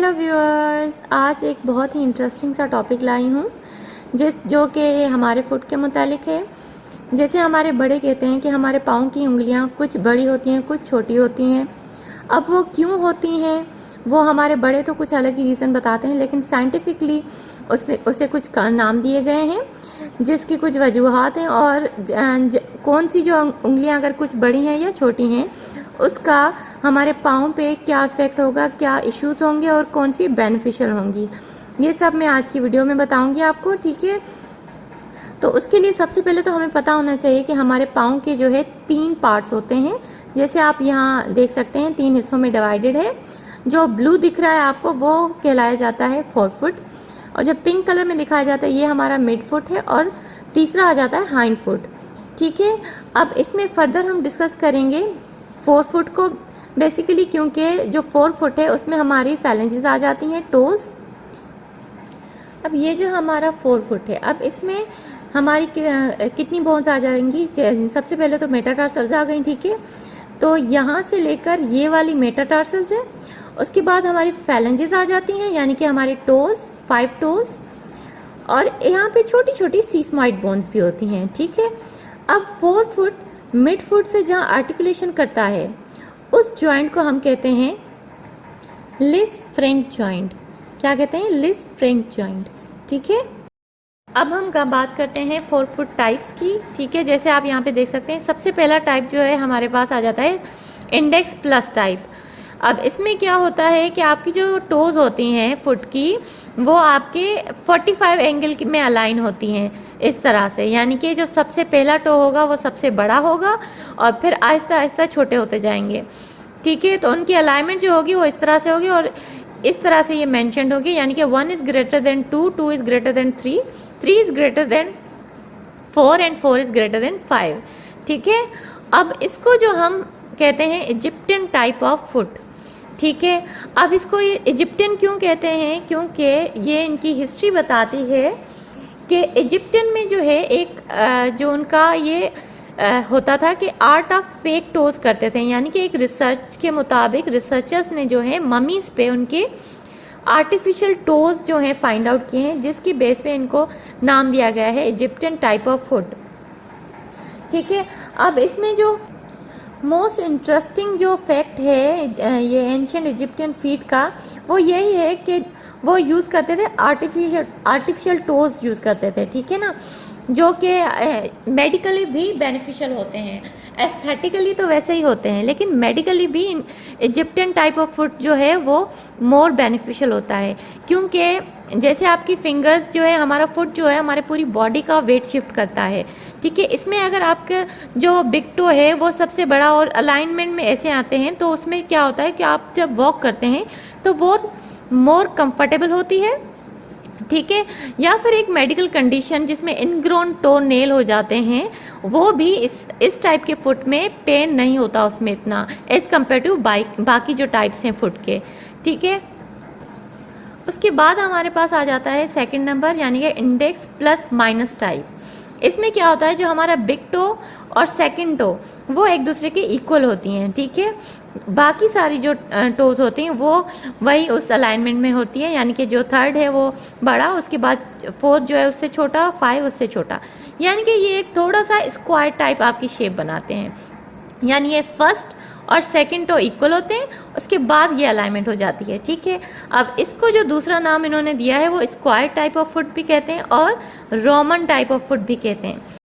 Hello viewers, आज एक बहुत ही इंटरेस्टिंग सा टॉपिक लाई हूँ जो कि हमारे फुट के मुतालिक है। जैसे हमारे बड़े कहते हैं कि हमारे पाँव की उंगलियाँ कुछ बड़ी होती हैं, कुछ छोटी होती हैं। अब वो क्यों होती हैं, वो हमारे बड़े तो कुछ अलग ही रीज़न बताते हैं, लेकिन साइंटिफिकली उसे कुछ नाम दिए गए हैं जिसकी कुछ वजूहात हैं। और कौन सी जो उंगलियां अगर कुछ बड़ी हैं या छोटी हैं, उसका हमारे पाँव पे क्या इफ़ेक्ट होगा, क्या इश्यूज होंगे और कौन सी बेनिफिशियल होंगी, ये सब मैं आज की वीडियो में बताऊंगी आपको। ठीक है, तो उसके लिए सबसे पहले तो हमें पता होना चाहिए कि हमारे पाँव के जो है 3 पार्ट्स होते हैं। जैसे आप यहाँ देख सकते हैं 3 हिस्सों में डिवाइडेड है। जो ब्लू दिख रहा है आपको वो कहलाया जाता है फोरफुट, और जब पिंक कलर में दिखाया जाता है ये हमारा मिड फुट है, और तीसरा आ जाता है हाइंड फुट। ठीक है, अब इसमें फर्दर हम डिस्कस करेंगे फोरफुट को बेसिकली, क्योंकि जो 4 फुट है उसमें हमारी फैलेंजेस आ जाती हैं, टोज। अब ये जो हमारा 4 फुट है, अब इसमें हमारी कितनी बोन्स आ जाएंगी। सबसे पहले तो मेटाटार्सल्स आ गई। ठीक है, तो यहाँ से लेकर ये वाली मेटाटार्सल्स है। उसके बाद हमारी फैलेंजेस आ जाती हैं, यानी कि हमारे टोज, 5 टोज, और यहाँ पे छोटी छोटी सीस्मॉइड बोन्स भी होती हैं। ठीक है, अब 4 फुट मिड फुट से जहाँ आर्टिकुलेशन करता है उस जॉइंट को हम कहते हैं लिस फ्रेंच जॉइंट। क्या कहते हैं? लिस फ्रेंच जॉइंट। ठीक है, अब हम बात करते हैं 4 फुट टाइप्स की। ठीक है, जैसे आप यहाँ पे देख सकते हैं सबसे पहला टाइप जो है हमारे पास आ जाता है इंडेक्स प्लस टाइप। अब इसमें क्या होता है कि आपकी जो टोज होती हैं फुट की, वो आपके 45 एंगल में अलाइन होती हैं इस तरह से, यानी कि जो सबसे पहला टो होगा वो सबसे बड़ा होगा और फिर आहिस्ता आहिस्ता छोटे होते जाएंगे। ठीक है, तो उनकी अलाइनमेंट जो होगी वो इस तरह से होगी और इस तरह से ये मेंशन्ड होगी, यानी कि 1 is greater than 2, 2 is greater than 3, 3 is greater than 4 and 4 is greater than 5। ठीक है, अब इसको जो हम कहते हैं इजिप्टियन टाइप ऑफ फुट। ठीक है, अब इसको ये इजिप्टियन क्यों कहते हैं? क्योंकि ये इनकी हिस्ट्री बताती है कि इजिप्टियन में जो है एक जो उनका ये होता था कि आर्ट ऑफ फेक टोज करते थे, यानी कि एक रिसर्च के मुताबिक रिसर्चर्स ने जो है ममीज़ पे उनके आर्टिफिशियल टोज जो हैं फाइंड आउट किए हैं, जिसकी बेस पे इनको नाम दिया गया है इजिप्टियन टाइप ऑफ फुट। ठीक है, अब इसमें जो मोस्ट इंटरेस्टिंग जो फैक्ट है ये एंशिएंट इजिप्टियन फीट का, वो यही है कि वो यूज़ करते थे आर्टिफिशियल टोज यूज़ करते थे। ठीक है ना, जो कि मेडिकली भी बेनिफिशियल होते हैं। एस्थेटिकली तो वैसे ही होते हैं, लेकिन मेडिकली भी इजिप्टियन टाइप ऑफ फुट जो है वो मोर बेनिफिशियल होता है, क्योंकि जैसे आपकी फिंगर्स जो है, हमारा फुट जो है हमारे पूरी बॉडी का वेट शिफ्ट करता है। ठीक है, इसमें अगर आपका जो बिग टो है वो सबसे बड़ा और अलाइनमेंट में ऐसे आते हैं, तो उसमें क्या होता है कि आप जब वॉक करते हैं तो वो मोर कंफर्टेबल होती है। ठीक है, या फिर एक मेडिकल कंडीशन जिसमें इनग्रोन टो नेल हो जाते हैं, वो भी इस टाइप के फुट में पेन नहीं होता उसमें इतना, एज कम्पेयर टू बाकी जो टाइप्स हैं फुट के। ठीक है, उसके बाद हमारे पास आ जाता है सेकंड नंबर, यानी कि इंडेक्स प्लस माइनस टाइप। इसमें क्या होता है, जो हमारा बिग टो और सेकंड टो वो एक दूसरे के इक्वल होती हैं। ठीक है, बाकी सारी जो टोज होती हैं वो वही उस अलाइनमेंट में होती है, यानी कि जो थर्ड है वो बड़ा, उसके बाद फोर्थ जो है उससे छोटा, 5 उससे छोटा, यानी कि ये एक थोड़ा सा स्क्वायर टाइप आपकी शेप बनाते हैं। यानी ये फर्स्ट और सेकंड टो इक्वल होते हैं, उसके बाद ये अलाइनमेंट हो जाती है। ठीक है, अब इसको जो दूसरा नाम इन्होंने दिया है वो स्क्वायर टाइप ऑफ फुट भी कहते हैं और रोमन टाइप ऑफ फुट भी कहते हैं।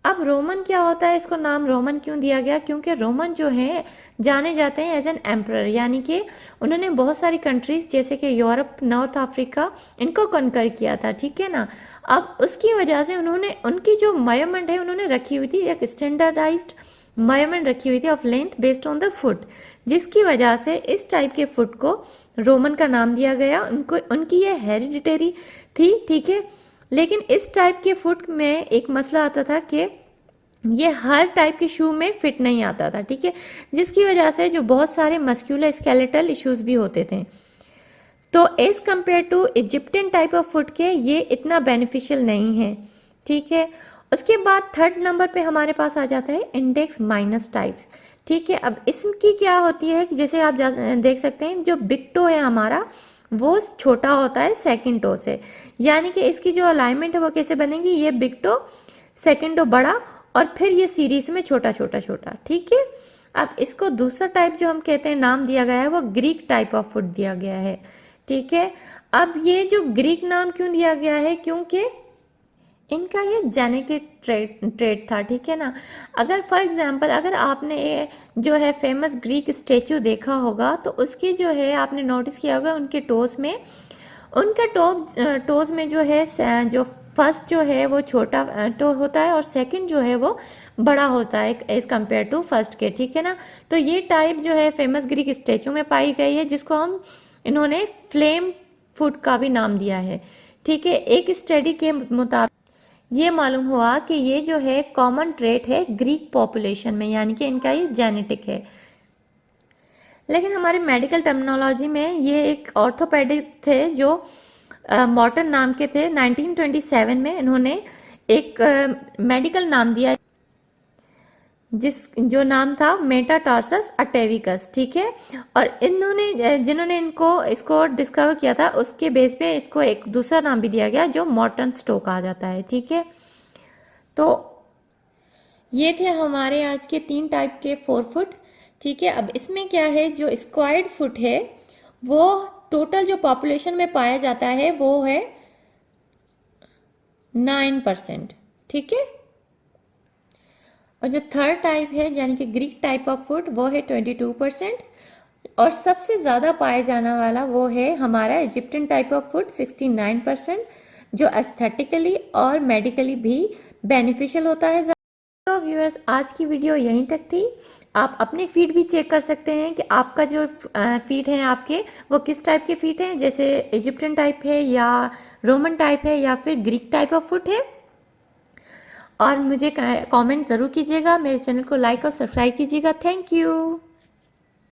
अब रोमन क्या होता है, इसको नाम रोमन क्यों दिया गया? क्योंकि रोमन जो है जाने जाते हैं एज एन एम्परर, यानी कि उन्होंने बहुत सारी कंट्रीज जैसे कि यूरोप, नॉर्थ अफ्रीका, इनको कॉन्कर किया था। ठीक है ना, अब उसकी वजह से उन्होंने उनकी जो मेजरमेंट है उन्होंने रखी हुई थी, एक स्टैंडर्डाइज्ड मेजरमेंट रखी हुई थी of length based on the foot, जिसकी वजह से इस टाइप के फुट को रोमन का नाम दिया गया। उनकी ये हेरिडिटरी थी। ठीक है, लेकिन इस टाइप के फुट में एक मसला आता था कि ये हर टाइप के शू में फिट नहीं आता था। ठीक है, जिसकी वजह से जो बहुत सारे मस्क्यूलर स्केलेटल इश्यूज भी होते थे, तो as compare to Egyptian type of foot के ये इतना बेनिफिशियल नहीं है। ठीक है, उसके बाद थर्ड नंबर पे हमारे पास आ जाता है इंडेक्स माइनस टाइप्स। ठीक है, अब इसकी क्या होती है कि जैसे आप देख सकते हैं जो बिग टो है हमारा वो छोटा होता है सेकंड टो से, यानी कि इसकी जो अलाइनमेंट है वो कैसे बनेगी, ये बिग टो, सेकंड टो बड़ा, और फिर ये सीरीज में छोटा छोटा छोटा। ठीक है, अब इसको दूसरा टाइप जो हम कहते हैं नाम दिया गया है वो ग्रीक टाइप ऑफ फुट दिया गया है। ठीक है, अब ये जो ग्रीक नाम क्यों दिया गया है, क्योंकि इनका ये जेनेटिक ट्रेट था। ठीक है ना, अगर फॉर एग्जांपल अगर आपने ये जो है फेमस ग्रीक स्टेचू देखा होगा तो उसकी जो है आपने नोटिस किया होगा उनके टोस में, उनका टोस में जो है जो फर्स्ट जो है वो छोटा टो होता है और सेकंड जो है वो बड़ा होता है एज कम्पेयर टू फर्स्ट के। ठीक है ना, तो ये टाइप जो है फेमस ग्रीक स्टेचू में पाई गई है जिसको हम इन्होंने फ्लेम फुट का भी नाम दिया है। ठीक है, एक स्टडी के मुताबिक ये मालूम हुआ कि ये जो है कॉमन ट्रेट है ग्रीक पॉपुलेशन में, यानी कि इनका ये जेनेटिक है। लेकिन हमारे मेडिकल टर्मिनोलॉजी में ये एक ऑर्थोपेडिक थे जो मॉर्टन नाम के थे। 1927 में इन्होंने एक मेडिकल नाम दिया जो नाम था मेटाटार्सस अटेविकस। ठीक है, और इन्होंने जिन्होंने इसको डिस्कवर किया था उसके बेस पे इसको एक दूसरा नाम भी दिया गया जो मॉर्टन स्टो कहा जाता है। ठीक है, तो ये थे हमारे आज के 3 टाइप के 4 फुट। ठीक है, अब इसमें क्या है, जो स्क्वायर्ड फुट है वो टोटल जो पॉपुलेशन में पाया जाता है वो है 9%। ठीक है, और जो थर्ड टाइप है यानी कि ग्रीक टाइप ऑफ फुट वो है 22%, और सबसे ज़्यादा पाया जाने वाला वो है हमारा इजिप्टियन टाइप ऑफ फुट 69%, जो एस्थेटिकली और मेडिकली भी बेनिफिशियल होता है। तो व्यूअर्स आज की वीडियो यहीं तक थी। आप अपने फीट भी चेक कर सकते हैं कि आपका जो फीट हैं आपके वो किस टाइप के फीट हैं, जैसे इजिप्टियन टाइप है या रोमन टाइप है या फिर ग्रीक टाइप ऑफ फुट है। और मुझे कमेंट ज़रूर कीजिएगा, मेरे चैनल को लाइक और सब्सक्राइब कीजिएगा। Thank you.